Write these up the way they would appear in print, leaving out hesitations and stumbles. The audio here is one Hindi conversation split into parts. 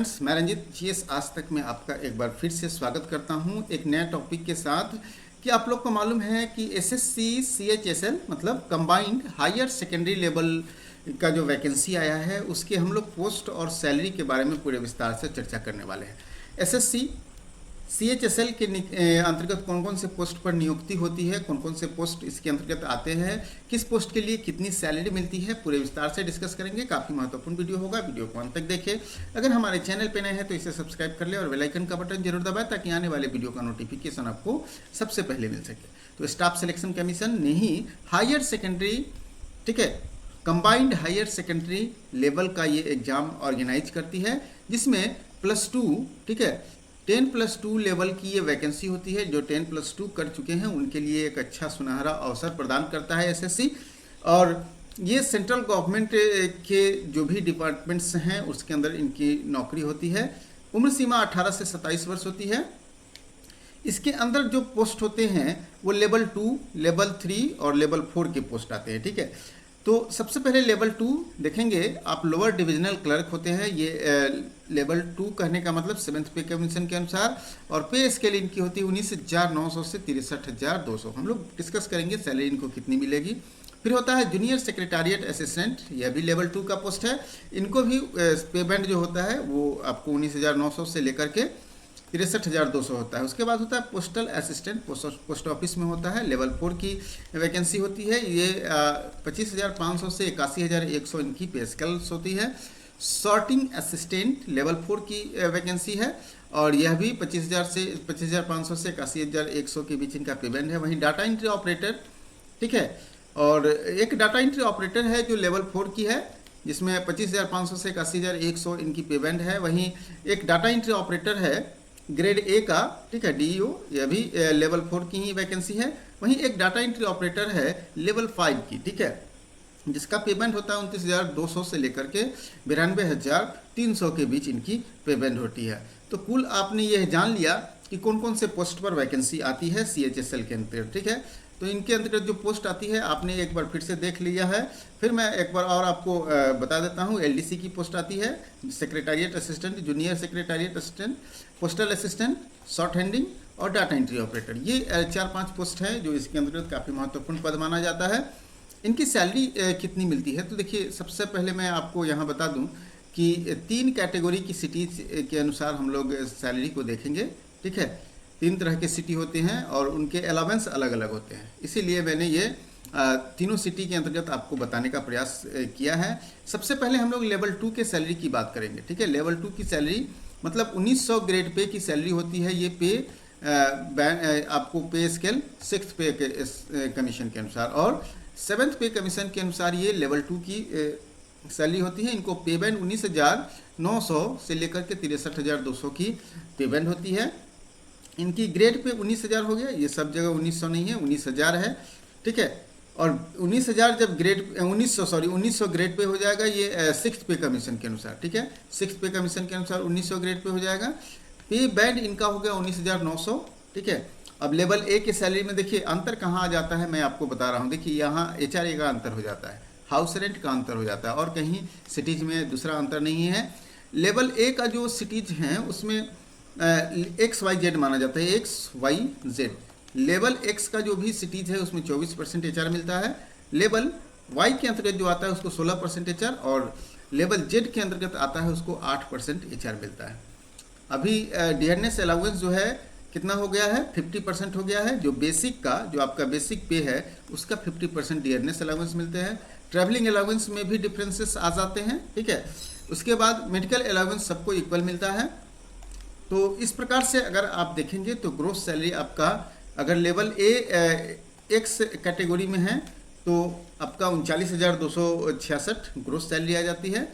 फ्रेंड्स, मैं रंजित जीएस आज तक में आपका एक बार फिर से स्वागत करता हूं एक नया टॉपिक के साथ। कि आप लोग को मालूम है कि एसएससी सीएचएसएल मतलब कंबाइंड हायर सेकेंडरी लेवल का जो वैकेंसी आया है उसके हम लोग पोस्ट और सैलरी के बारे में पूरे विस्तार से चर्चा करने वाले हैं। एसएससी सीएचएसएल के अंतर्गत कौन कौन से पोस्ट पर नियुक्ति होती है, कौन कौन से पोस्ट इसके अंतर्गत आते हैं, किस पोस्ट के लिए कितनी सैलरी मिलती है, पूरे विस्तार से डिस्कस करेंगे। काफ़ी महत्वपूर्ण वीडियो होगा, वीडियो को अंत तक देखें। अगर हमारे चैनल पे नए हैं तो इसे सब्सक्राइब कर ले और बेल आइकन का बटन जरूर दबाएं ताकि आने वाले वीडियो का नोटिफिकेशन आपको सबसे पहले मिल सके। तो स्टाफ सिलेक्शन कमीशन ने ही हायर सेकेंडरी, ठीक है, कंबाइंड हायर सेकेंडरी लेवल का ये एग्जाम ऑर्गेनाइज करती है, जिसमें +2, ठीक है, 10+2 लेवल की ये वैकेंसी होती है। जो 10+2 कर चुके हैं उनके लिए एक अच्छा सुनहरा अवसर प्रदान करता है एसएससी। और ये सेंट्रल गवर्नमेंट के जो भी डिपार्टमेंट्स हैं उसके अंदर इनकी नौकरी होती है। उम्र सीमा 18 से 27 वर्ष होती है। इसके अंदर जो पोस्ट होते हैं वो लेवल 2, लेवल 3 और लेवल 4 के पोस्ट आते हैं, ठीक है। तो सबसे पहले लेवल 2 देखेंगे आप, लोअर डिविजनल क्लर्क होते हैं। ये लेवल 2 कहने का मतलब 7th पे कमीशन के अनुसार, और पे स्केल इनकी होती है 19,900 से 63,200। हम लोग डिस्कस करेंगे सैलरी इनको कितनी मिलेगी। फिर होता है जूनियर सेक्रेटारिएट असिस्टेंट, यह भी लेवल 2 का पोस्ट है। इनको भी पे बैंड जो होता है वो आपको 19,900 से लेकर के 63,200 होता है। उसके बाद होता है पोस्टल असिस्टेंट, पोस्ट ऑफिस में होता है, लेवल 4 की वैकेंसी होती है। ये 25,500 से 81,100 इनकी पे स्केल्स होती है। सॉर्टिंग असिस्टेंट लेवल 4 की वैकेंसी है और यह भी 25,500 से 81,100 के बीच इनका पे बैंड है। वहीं डाटा एंट्री ऑपरेटर, ठीक है, और एक डाटा एंट्री ऑपरेटर है जो लेवल 4 की है, जिसमें 25,500 से 81,100 इनकी पे बैंड है। वहीं एक डाटा एंट्री ऑपरेटर है ग्रेड ए का, ठीक है, डीईओ, यह भी लेवल 4 की ही वैकेंसी है। वहीं एक डाटा एंट्री ऑपरेटर है लेवल 5 की, ठीक है, जिसका पेमेंट होता है 29,200 से लेकर के 92,300 के बीच इनकी पेमेंट होती है। तो कुल आपने यह जान लिया कि कौन कौन से पोस्ट पर वैकेंसी आती है सीएचएसएल के अंतर्गत, ठीक है। तो इनके अंतर्गत जो पोस्ट आती है आपने एक बार फिर से देख लिया है। फिर मैं एक बार और आपको बता देता हूँ। एलडीसी की पोस्ट आती है, secretariat assistant, junior secretariat assistant, postal assistant, short handing और डाटा एंट्री ऑपरेटर। ये 4-5 पोस्ट हैं जो इसके अंतर्गत काफ़ी महत्वपूर्ण पद माना जाता है। इनकी सैलरी कितनी मिलती है, तो देखिए सबसे पहले मैं आपको यहाँ बता दूँ कि 3 कैटेगरी की सिटीज के अनुसार हम लोग सैलरी को देखेंगे, ठीक है। 3 तरह के सिटी होते हैं और उनके अलावेंस अलग अलग होते हैं, इसीलिए मैंने ये तीनों सिटी के अंतर्गत आपको बताने का प्रयास किया है। सबसे पहले हम लोग लेवल 2 के सैलरी की बात करेंगे, ठीक है। लेवल 2 की सैलरी मतलब 1900 ग्रेड पे की सैलरी होती है। ये पे आपको पे स्केल 6th पे कमीशन के अनुसार और 7th पे कमीशन के अनुसार ये लेवल 2 की सैलरी होती है। इनको पे बैंड 19,900 से लेकर के 63,200 की पे बैंड होती है। इनकी ग्रेड पे 19,000 हो गया, ये सब जगह 1900 नहीं है, 19,000 है, ठीक है। और 19,000 जब ग्रेड 1900 ग्रेड पे हो जाएगा ये 6th पे कमीशन के अनुसार, ठीक है। 6th पे कमीशन के अनुसार 1900 ग्रेड पे हो जाएगा। पे बैंड इनका हो गया 19,900, ठीक है। अब लेवल ए के सैलरी में देखिए अंतर कहाँ आ जाता है, मैं आपको बता रहा हूँ। देखिए यहाँ HRA का अंतर हो जाता है, हाउस रेंट का अंतर हो जाता है, और कहीं सिटीज में दूसरा अंतर नहीं है। लेवल ए का जो सिटीज हैं उसमें XYZ माना जाता है, XYZ। लेवल X का जो भी सिटीज है उसमें 24% HR मिलता है। लेवल Y के अंतर्गत जो आता है उसको 16% HR, और लेवल Z के अंतर्गत आता है उसको 8% HR मिलता है। अभी डियरनेस अलाउंस जो है कितना हो गया है, 50% हो गया है। जो बेसिक का, जो आपका बेसिक पे है उसका 50% डियरनेस अलाउंस मिलते हैं। ट्रैवलिंग अलाउंस में भी डिफरेंसेस आ जाते हैं, ठीक है। उसके बाद मेडिकल अलाउंस सबको इक्वल मिलता है। तो इस प्रकार से अगर आप देखेंगे तो ग्रोस सैलरी आपका अगर लेवल ए X कैटेगरी में है तो आपका 39,266 ग्रोस सैलरी आ जाती है।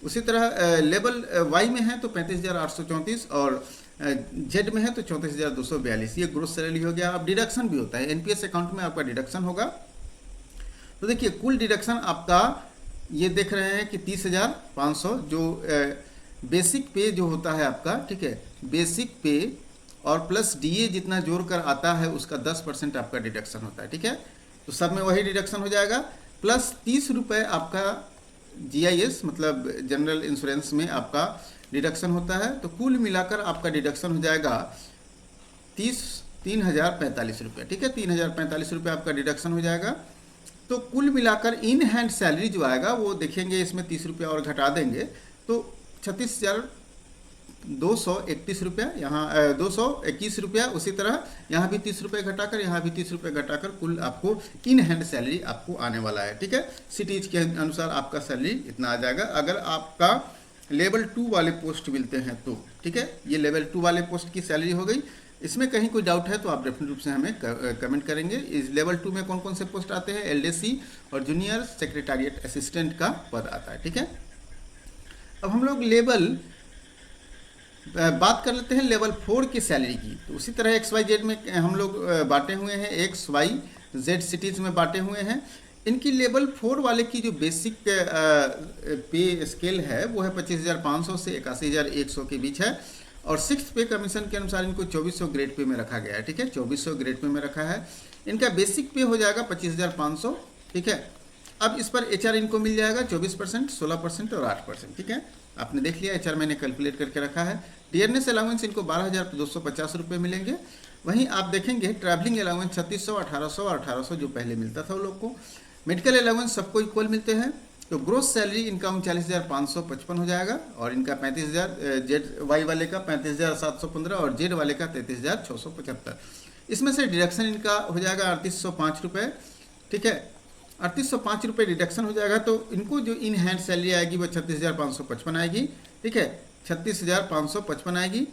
उसी तरह लेवल Y में है तो 35,834 और Z में है तो 34,242, ये ग्रोस सैलरी हो गया। अब डिडक्शन भी होता है, एनपीएस अकाउंट में आपका डिडक्शन होगा। तो देखिए कुल डिडक्शन आपका ये देख रहे हैं कि 30,500 जो बेसिक पे जो होता है आपका, ठीक है, बेसिक पे और प्लस डीए जितना जोड़ कर आता है उसका 10% आपका डिडक्शन होता है, ठीक है। तो सब में वही डिडक्शन हो जाएगा। प्लस 30 रुपये आपका GIS मतलब जनरल इंश्योरेंस में आपका डिडक्शन होता है। तो कुल मिलाकर आपका डिडक्शन हो जाएगा 3,045 रुपये, ठीक है, 3,045 रुपये आपका डिडक्शन हो जाएगा। तो कुल मिलाकर इन हैंड सैलरी जो आएगा वो देखेंगे, इसमें 30 रुपये और घटा देंगे तो 36,231 रुपया, यहाँ 221 रुपया। उसी तरह यहाँ भी 30 रुपये घटाकर, यहाँ भी 30 रुपये घटाकर कुल आपको इन हैंड सैलरी आपको आने वाला है, ठीक है। सिटीज के अनुसार आपका सैलरी इतना आ जाएगा अगर आपका लेवल 2 वाले पोस्ट मिलते हैं तो, ठीक है। ये लेवल 2 वाले पोस्ट की सैलरी हो गई। इसमें कहीं कोई डाउट है तो आप डेफिनेट रूप से हमें कमेंट करेंगे। इस लेवल 2 में कौन कौन से पोस्ट आते हैं? LDC और जूनियर सेक्रेटरिएट असिस्टेंट का पद आता है, ठीक है। अब हम लोग बात कर लेते हैं लेवल 4 की सैलरी की। तो उसी तरह XYZ में हम लोग बांटे हुए हैं, XYZ सिटीज़ में बांटे हुए हैं। इनकी लेवल 4 वाले की जो बेसिक पे स्केल है वो है 25,500 से 81,100 के बीच है। और 6th पे कमीशन के अनुसार इनको 2400 ग्रेड पे में रखा गया है, ठीक है, 2400 ग्रेड पे में रखा है। इनका बेसिक पे हो जाएगा 25,500, ठीक है। अब इस पर HR इनको मिल जाएगा 24%, 16% और 8%, ठीक है। आपने देख लिया, HR मैंने कैलकुलेट करके रखा है। डियरनेस अलाउंस इनको 12,250 रुपये मिलेंगे। वहीं आप देखेंगे ट्रैवलिंग अलाउंस 3600, 1800 और 1800 जो पहले मिलता था वो लोग को। मेडिकल अलाउंस सबको इक्वल मिलते हैं। तो ग्रोस सैलरी इनका 39,555 हो जाएगा और इनका 35,000, ZY वाले का 35,715 और Z वाले का 33,675। इसमें से डिडक्शन इनका हो जाएगा 3,805 रुपये, ठीक है। 3,805 रुपये डिडक्शन हो जाएगा तो इनको जो इन हैंड सैलरी आएगी वो 36,555 आएगी, ठीक है, 36,555 आएगी।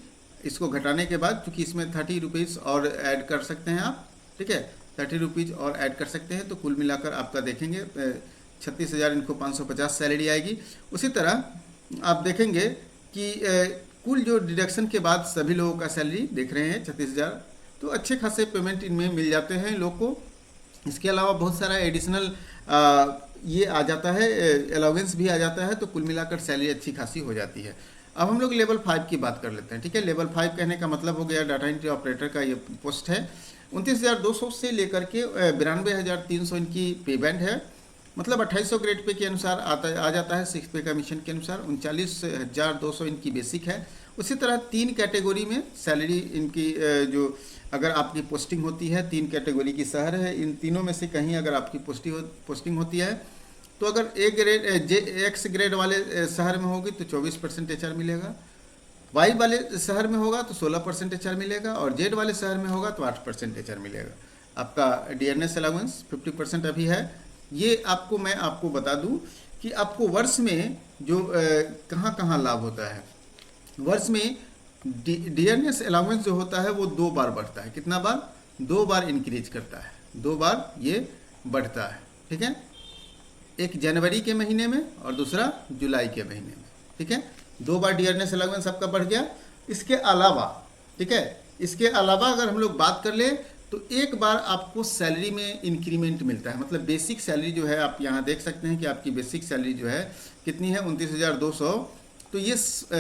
इसको घटाने के बाद चूँकि इसमें 30 रुपीज़ और ऐड कर सकते हैं आप, ठीक है, 30 रुपीज़ और ऐड कर सकते हैं। तो कुल मिलाकर आपका देखेंगे 36,000 इनको 550 सैलरी आएगी। उसी तरह आप देखेंगे कि कुल जो डिडक्शन के बाद सभी लोगों का सैलरी देख रहे हैं 36,000, तो अच्छे खासे पेमेंट इनमें मिल जाते हैं लोग को। इसके अलावा बहुत सारा एडिशनल ये आ जाता है, अलाउंस भी आ जाता है, तो कुल मिलाकर सैलरी अच्छी खासी हो जाती है। अब हम लोग लेवल 5 की बात कर लेते हैं, ठीक है। लेवल 5 कहने का मतलब हो गया डाटा एंट्री ऑपरेटर का ये पोस्ट है। 29,200 से लेकर के 92,300 इनकी पे बैंड है, मतलब 2800 ग्रेड पे के अनुसार आ जाता है। 6 पे कमीशन के अनुसार 39,200 इनकी बेसिक है। उसी तरह 3 कैटेगरी में सैलरी इनकी जो अगर आपकी पोस्टिंग होती है, 3 कैटेगरी की शहर है, इन तीनों में से कहीं अगर आपकी पोस्टिंग होती है तो अगर X ग्रेड वाले शहर में होगी तो 24% HR मिलेगा, Y वाले शहर में होगा तो 16% HR मिलेगा और Z वाले शहर में होगा तो 8% HR मिलेगा। आपका डियरनेस अलाउंस 50% अभी है। ये मैं आपको बता दूं कि आपको वर्ष में जो कहाँ कहाँ लाभ होता है। वर्ष में डियरनेस अलाउंस जो होता है वो 2 बार बढ़ता है। कितना बार? 2 बार इंक्रीज करता है, 2 बार ये बढ़ता है, ठीक है। एक जनवरी के महीने में और दूसरा जुलाई के महीने में, ठीक है। 2 बार डियरनेस अलाउंस आपका बढ़ गया। इसके अलावा, ठीक है, इसके अलावा अगर हम लोग बात कर ले तो एक बार आपको सैलरी में इंक्रीमेंट मिलता है। मतलब बेसिक सैलरी जो है, आप यहाँ देख सकते हैं कि आपकी बेसिक सैलरी जो है कितनी है, 29,200। तो ये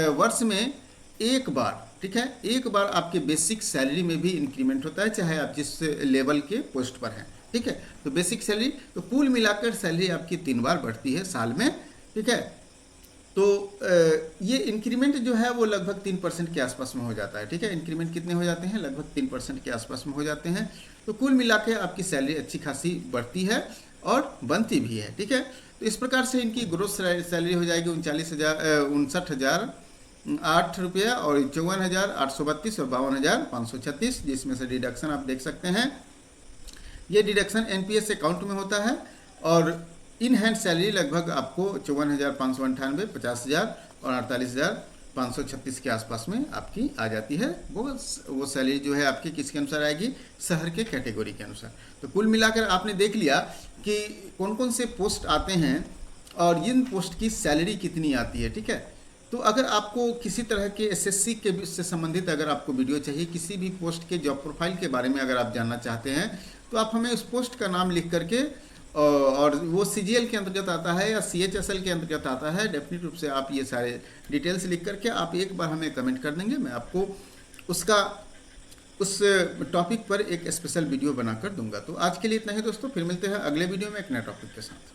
वर्ष में एक बार, ठीक है, एक बार आपके बेसिक सैलरी में भी इंक्रीमेंट होता है, चाहे आप जिस लेवल के पोस्ट पर हैं, ठीक है। तो बेसिक सैलरी, तो कुल मिलाकर सैलरी आपकी 3 बार बढ़ती है साल में, ठीक है। तो ये इंक्रीमेंट जो है वो लगभग 3% के आसपास में हो जाता है, ठीक है। इंक्रीमेंट कितने हो जाते हैं? लगभग 3% के आसपास में हो जाते हैं। तो कुल मिला के आपकी सैलरी अच्छी खासी बढ़ती है और बनती भी है, ठीक है। तो इस प्रकार से इनकी ग्रोस सैलरी हो जाएगी 59,8 रुपया और 54,832 और 52,536, जिसमें से डिडक्शन आप देख सकते हैं। ये डिडक्शन NPS अकाउंट में होता है और इन हैंड सैलरी लगभग आपको 54,598, 50,000 और 48,536 के आसपास में आपकी आ जाती है। वो सैलरी जो है आपकी किसके अनुसार आएगी? शहर के कैटेगरी के अनुसार। तो कुल मिलाकर आपने देख लिया कि कौन कौन से पोस्ट आते हैं और इन पोस्ट की सैलरी कितनी आती है, ठीक है। तो अगर आपको किसी तरह के SSC के से संबंधित अगर आपको वीडियो चाहिए, किसी भी पोस्ट के जॉब प्रोफाइल के बारे में अगर आप जानना चाहते हैं, तो आप हमें उस पोस्ट का नाम लिख करके, और वो CGL के अंतर्गत आता है या CHSL के अंतर्गत आता है, डेफिनेट रूप से आप ये सारे डिटेल्स लिख करके आप एक बार हमें कमेंट कर देंगे। मैं आपको उस टॉपिक पर एक स्पेशल वीडियो बनाकर दूंगा। तो आज के लिए इतना ही दोस्तों, फिर मिलते हैं अगले वीडियो में एक नए टॉपिक के साथ।